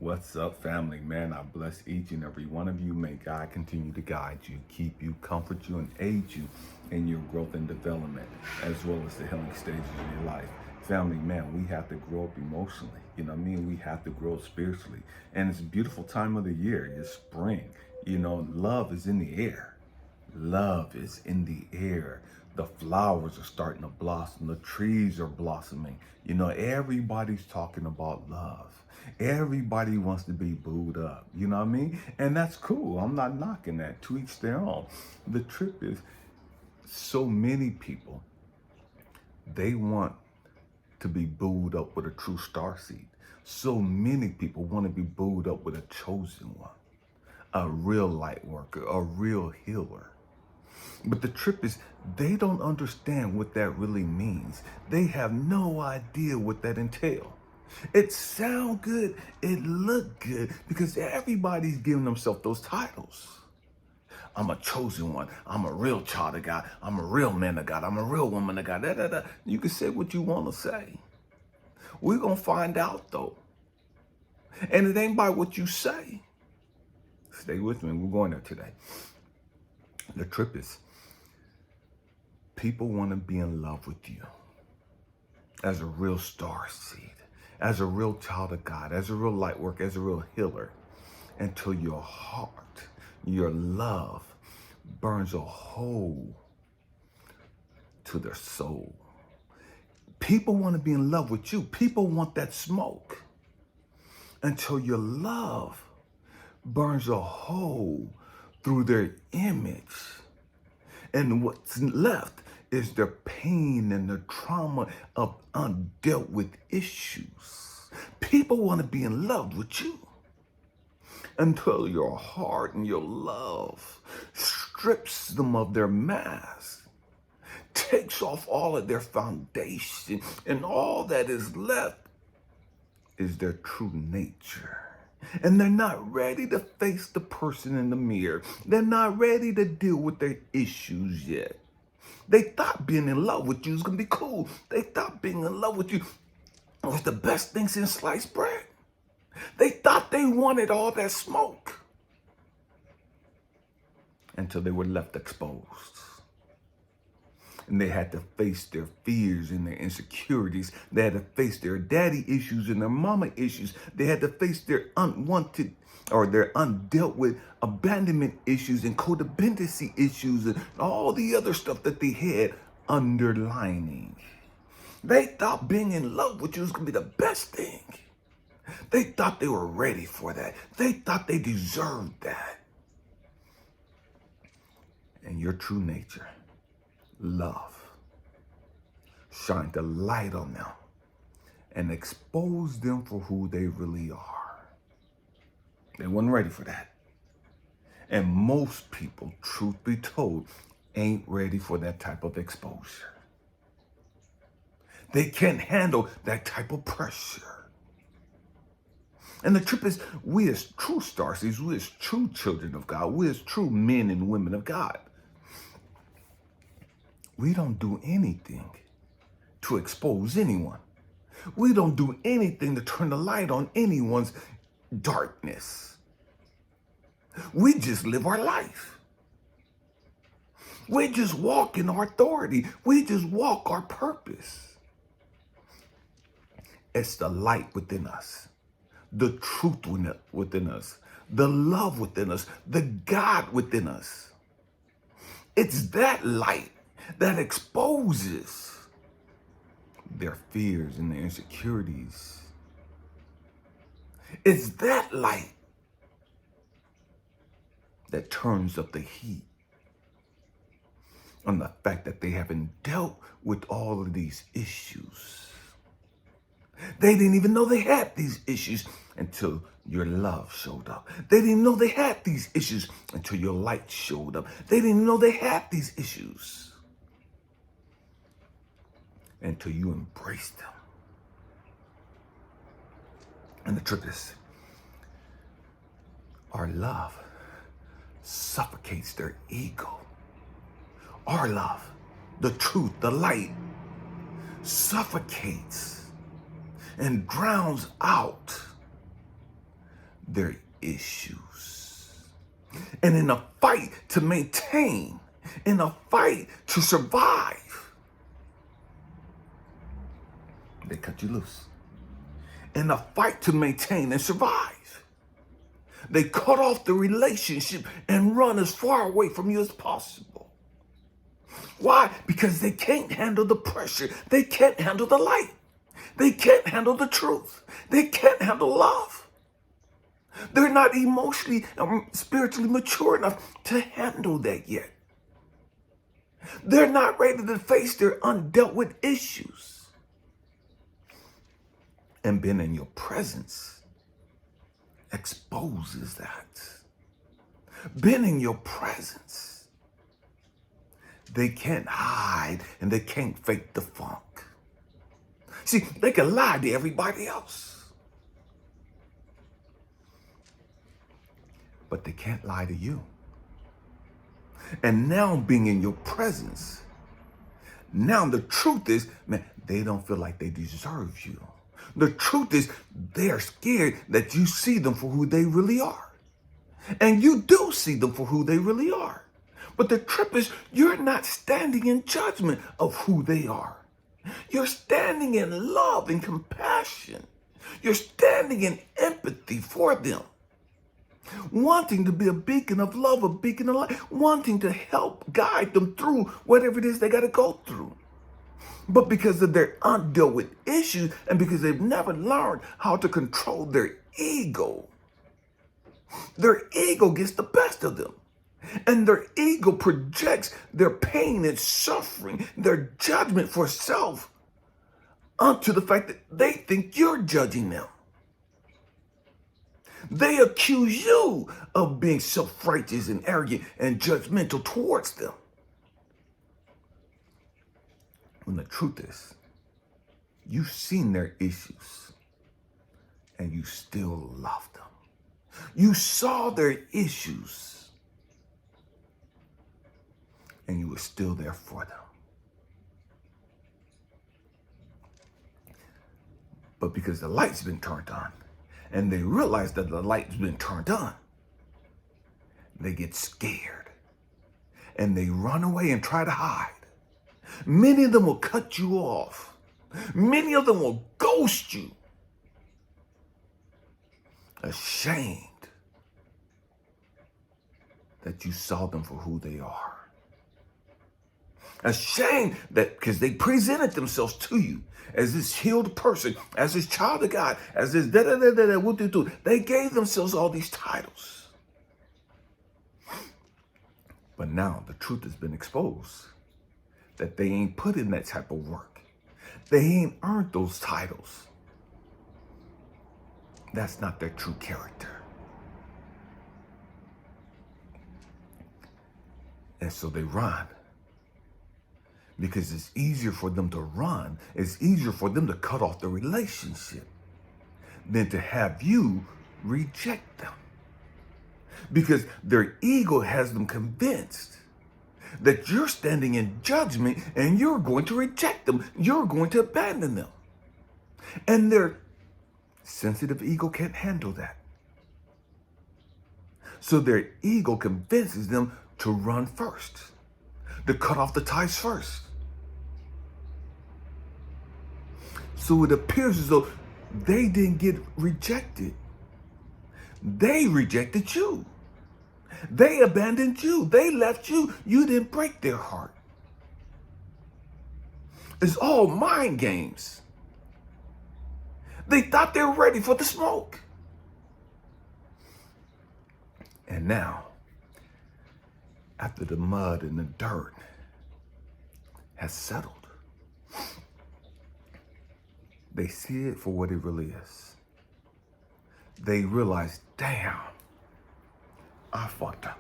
What's up, family? Man, I bless each and every one of you. May God continue to guide you, keep you, comfort you, and aid you in your growth and development, as well as the healing stages of your life. Family, man, we have to grow up emotionally. You know what I mean? We have to grow spiritually. And it's a beautiful time of the year. It's spring. You know, love is in the air. Love is in the air. The flowers are starting to blossom. The trees are blossoming. You know, everybody's talking about love. Everybody wants to be booed up. You know what I mean? And that's cool. I'm not knocking that. To each their own. The trip is so many people, they want to be booed up with a true starseed. So many people want to be booed up with a chosen one, a real light worker, a real healer. But the trip is they don't understand what that really means. They have no idea what that entails. It sound good, it look good, because everybody's giving themselves those titles. I'm a chosen one. I'm a real child of God. I'm a real man of God. I'm a real woman of God. Da, da, da. You can say what you want to say. We're going to find out, though. And it ain't by what you say. Stay with me. We're going there today. The trip is people want to be in love with you as a real star seed, as a real child of God, as a real light worker, as a real healer, until your heart, your love burns a hole to their soul. People want to be in love with you. People want that smoke until your love burns a hole through their image. And what's left is their pain and their trauma of undealt with issues. People want to be in love with you until your heart and your love strips them of their mask, takes off all of their foundation, and all that is left is their true nature. And they're not ready to face the person in the mirror. They're not ready to deal with their issues yet. They thought being in love with you was going to be cool. They thought being in love with you was the best thing since sliced bread. They thought they wanted all that smoke until they were left exposed. And they had to face their fears and their insecurities. They had to face their daddy issues and their mama issues. They had to face their unwanted or their undealt with abandonment issues and codependency issues and all the other stuff that they had underlining. They thought being in love with you was going to be the best thing. They thought they were ready for that. They thought they deserved that. And your true nature, love, shine the light on them and expose them for who they really are. They weren't ready for that. And most people, truth be told, ain't ready for that type of exposure. They can't handle that type of pressure. And the truth is, we as true starseeds, we as true children of God, we as true men and women of God, we don't do anything to expose anyone. We don't do anything to turn the light on anyone's darkness. We just live our life. We just walk in our authority. We just walk our purpose. It's the light within us, the truth within us, the love within us, the God within us. It's that light that exposes their fears and their insecurities. It's that light that turns up the heat on the fact that they haven't dealt with all of these issues. They didn't even know they had these issues until your love showed up. They didn't know they had these issues until your light showed up. They didn't know they had these issues until you embraced them. And the truth is, our love suffocates their ego. Our love, the truth, the light, suffocates and drowns out their issues. And in a fight to maintain, in a fight to survive, they cut you loose. In a fight to maintain and survive, they cut off the relationship and run as far away from you as possible. Why? Because they can't handle the pressure. They can't handle the light. They can't handle the truth. They can't handle love. They're not emotionally and spiritually mature enough to handle that yet. They're not ready to face their undealt with issues. And being in your presence exposes that. Being in your presence, they can't hide and they can't fake the funk. See, they can lie to everybody else, but they can't lie to you. And now being in your presence, now the truth is, man, they don't feel like they deserve you. The truth is, they're scared that you see them for who they really are. And you do see them for who they really are. But the trip is, you're not standing in judgment of who they are. You're standing in love and compassion. You're standing in empathy for them. Wanting to be a beacon of love, a beacon of light, wanting to help guide them through whatever it is they got to go through. But because of their undealt with issues and because they've never learned how to control their ego gets the best of them. And their ego projects their pain and suffering, their judgment for self onto the fact that they think you're judging them. They accuse you of being self-righteous and arrogant and judgmental towards them. When the truth is, you've seen their issues and you still love them. You saw their issues and you were still there for them. But because the light's been turned on and they realize that the light's been turned on, they get scared and they run away and try to hide. Many of them will cut you off. Many of them will ghost you. Ashamed that you saw them for who they are. Ashamed that because they presented themselves to you as this healed person, as this child of God, as this da-da-da-da-da, they gave themselves all these titles. But now the truth has been exposed. That they ain't put in that type of work. They ain't earned those titles. That's not their true character. And so they run. Because it's easier for them to run. It's easier for them to cut off the relationship than to have you reject them. Because their ego has them convinced that you're standing in judgment and you're going to reject them. You're going to abandon them. And their sensitive ego can't handle that. So their ego convinces them to run first, to cut off the ties first. So it appears as though they didn't get rejected. They rejected you. They abandoned you. They left you. You didn't break their heart. It's all mind games. They thought they were ready for the smoke. And now, after the mud and the dirt has settled, they see it for what it really is. They realize, damn, I fucked up.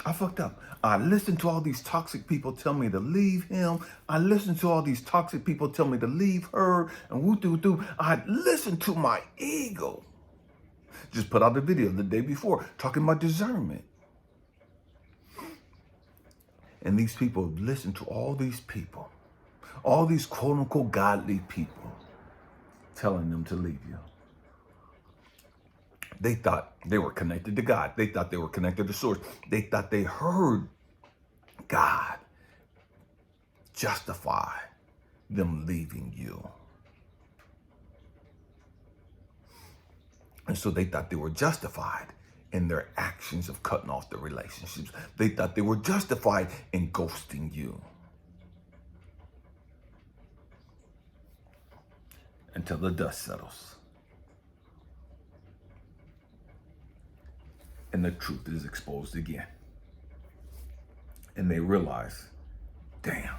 I fucked up. I listened to all these toxic people tell me to leave him. I listened to all these toxic people tell me to leave her. And woo-doo-doo. I listened to my ego. Just put out a video the day before talking about discernment. And these people listen to all these people, all these quote-unquote godly people telling them to leave you. They thought they were connected to God. They thought they were connected to source. They thought they heard God justify them leaving you. And so they thought they were justified in their actions of cutting off the relationships. They thought they were justified in ghosting you. Until the dust settles. And the truth is exposed again. And they realize, damn,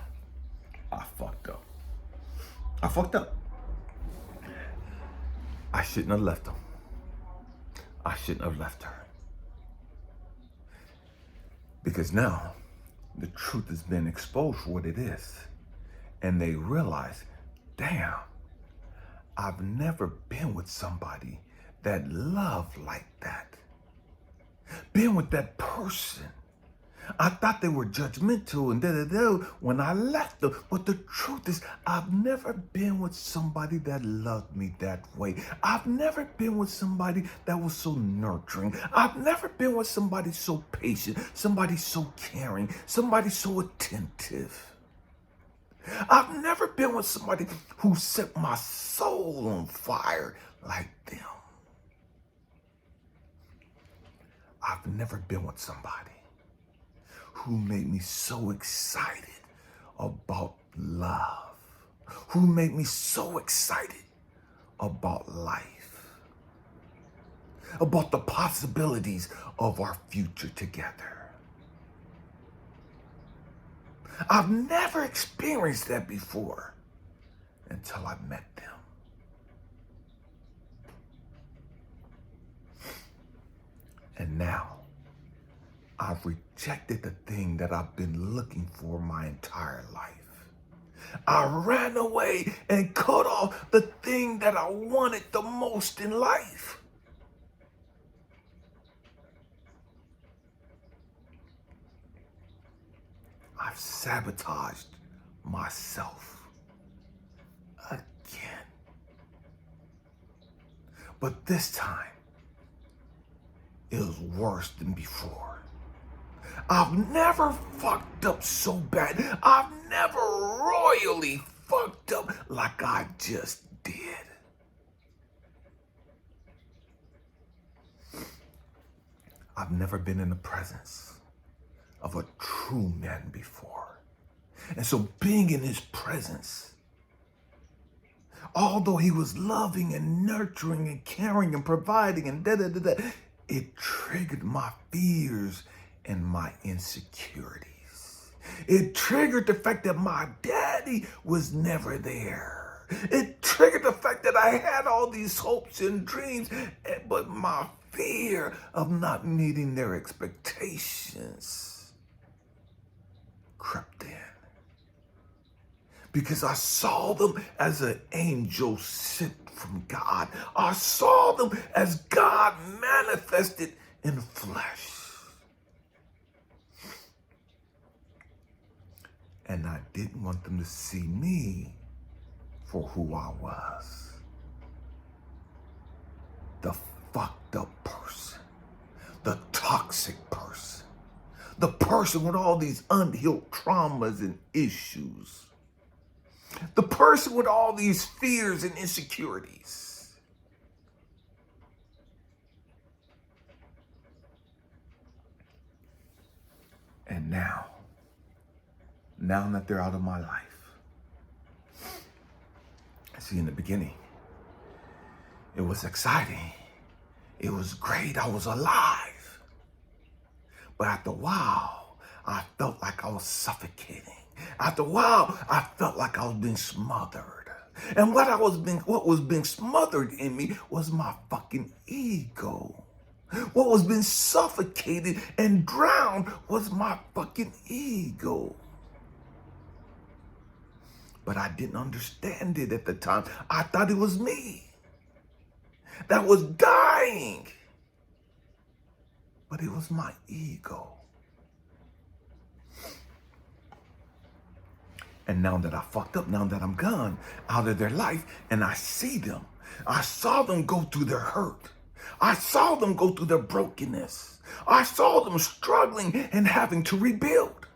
I fucked up. I fucked up. I shouldn't have left him. I shouldn't have left her. Because now the truth has been exposed for what it is. And they realize, damn, I've never been with somebody that loved like that. Been with that person. I thought they were judgmental and when I left them. But the truth is, I've never been with somebody that loved me that way. I've never been with somebody that was so nurturing. I've never been with somebody so patient, somebody so caring, somebody so attentive. I've never been with somebody who set my soul on fire like them. I've never been with somebody who made me so excited about love, who made me so excited about life, about the possibilities of our future together. I've never experienced that before until I met them. And now, I've rejected the thing that I've been looking for my entire life. I ran away and cut off the thing that I wanted the most in life. I've sabotaged myself again. But this time, it was worse than before. I've never fucked up so bad. I've never royally fucked up like I just did. I've never been in the presence of a true man before. And so being in his presence, although he was loving and nurturing and caring and providing and it triggered my fears and my insecurities. It triggered the fact that my daddy was never there. It triggered the fact that I had all these hopes and dreams, but my fear of not meeting their expectations crept in. Because I saw them as an angel sent from God. I saw them as God manifested in flesh. And I didn't want them to see me for who I was. The fucked up person. The toxic person. The person with all these unhealed traumas and issues. The person with all these fears and insecurities. And now that they're out of my life, see, in the beginning, it was exciting. It was great. I was alive. But after a while, I felt like I was suffocating. After a while, I felt like I was being smothered. And what was being smothered in me was my fucking ego. What was being suffocated and drowned was my fucking ego. But I didn't understand it at the time. I thought it was me that was dying. But it was my ego. And now that I fucked up, now that I'm gone out of their life and I see them, I saw them go through their hurt. I saw them go through their brokenness. I saw them struggling and having to rebuild.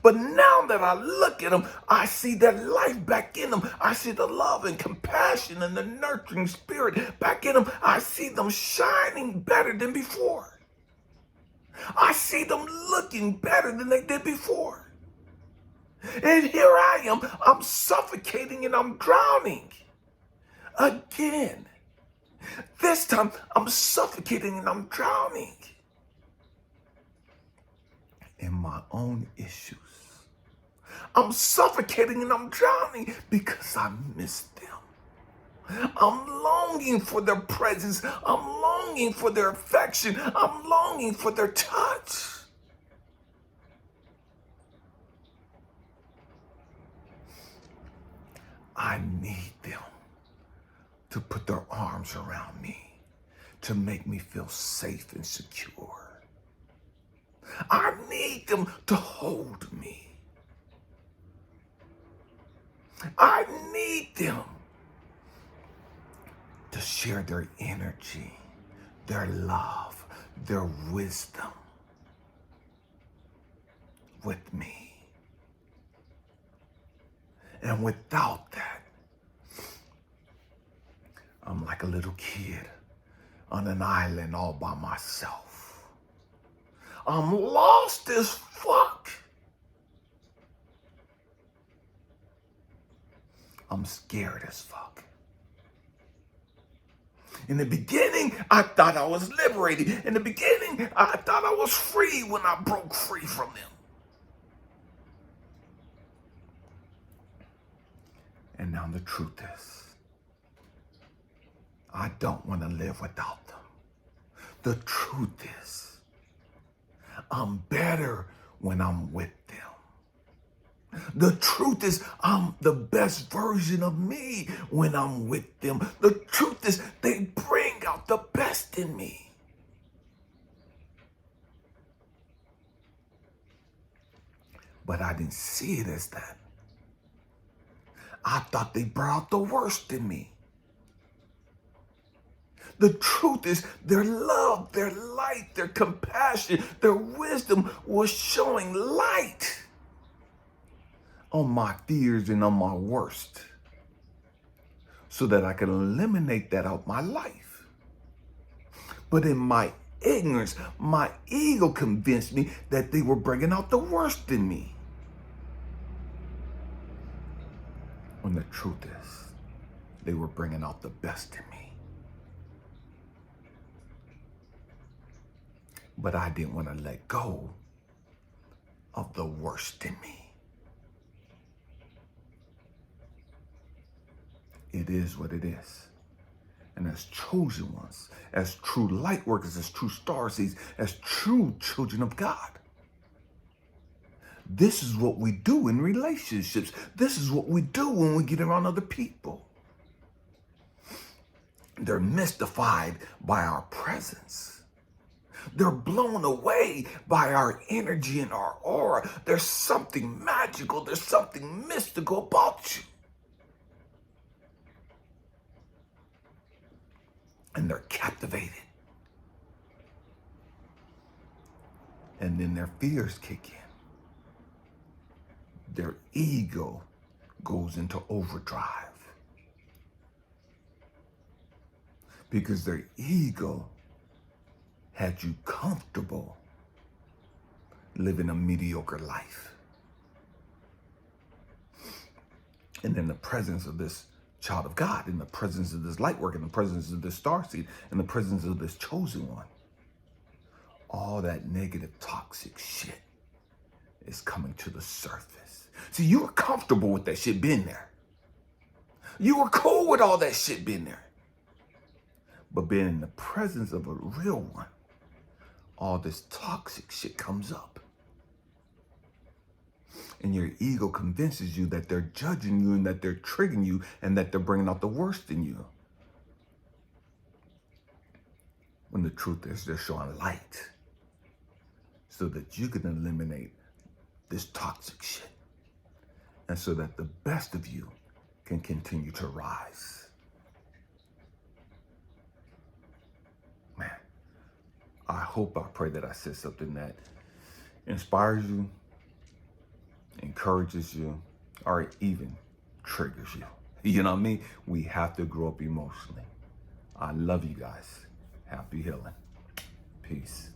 But now that I look at them, I see that life back in them. I see the love and compassion and the nurturing spirit back in them. I see them shining better than before. I see them looking better than they did before. And here I am, I'm suffocating and I'm drowning again. This time, I'm suffocating and I'm drowning in my own issues. I'm suffocating and I'm drowning because I miss them. I'm longing for their presence. I'm longing for their affection. I'm longing for their touch. I need them to put their arms around me, to make me feel safe and secure. I need them to hold me. I need them to share their energy, their love, their wisdom with me. And without that, I'm like a little kid on an island all by myself. I'm lost as fuck. I'm scared as fuck. In the beginning, I thought I was liberated. In the beginning, I thought I was free when I broke free from them. And now the truth is, I don't want to live without them. The truth is, I'm better when I'm with them. The truth is, I'm the best version of me when I'm with them. The truth is, they bring out the best in me. But I didn't see it as that. I thought they brought out the worst in me. The truth is, their love, their light, their compassion, their wisdom was showing light on my fears and on my worst, so that I could eliminate that out of my life. But in my ignorance, my ego convinced me that they were bringing out the worst in me. When the truth is, they were bringing out the best in me. But I didn't want to let go of the worst in me. It is what it is. And as chosen ones, as true light workers, as true star seeds, as true children of God, this is what we do in relationships. This is what we do when we get around other people. They're mystified by our presence. They're blown away by our energy and our aura. There's something magical. There's something mystical about you. And they're captivated. And then their fears kick in. Their ego goes into overdrive. Because their ego had you comfortable living a mediocre life. And in the presence of this child of God, in the presence of this light work, in the presence of this starseed, in the presence of this chosen one, all that negative, toxic shit is coming to the surface. See, you were comfortable with that shit being there. You were cool with all that shit being there. But being in the presence of a real one, all this toxic shit comes up. And your ego convinces you that they're judging you and that they're triggering you and that they're bringing out the worst in you. When the truth is, they're showing light so that you can eliminate this toxic shit. And so that the best of you can continue to rise. I pray that I said something that inspires you, encourages you, or even triggers you. You know what I mean? We have to grow up emotionally. I love you guys. Happy healing. Peace.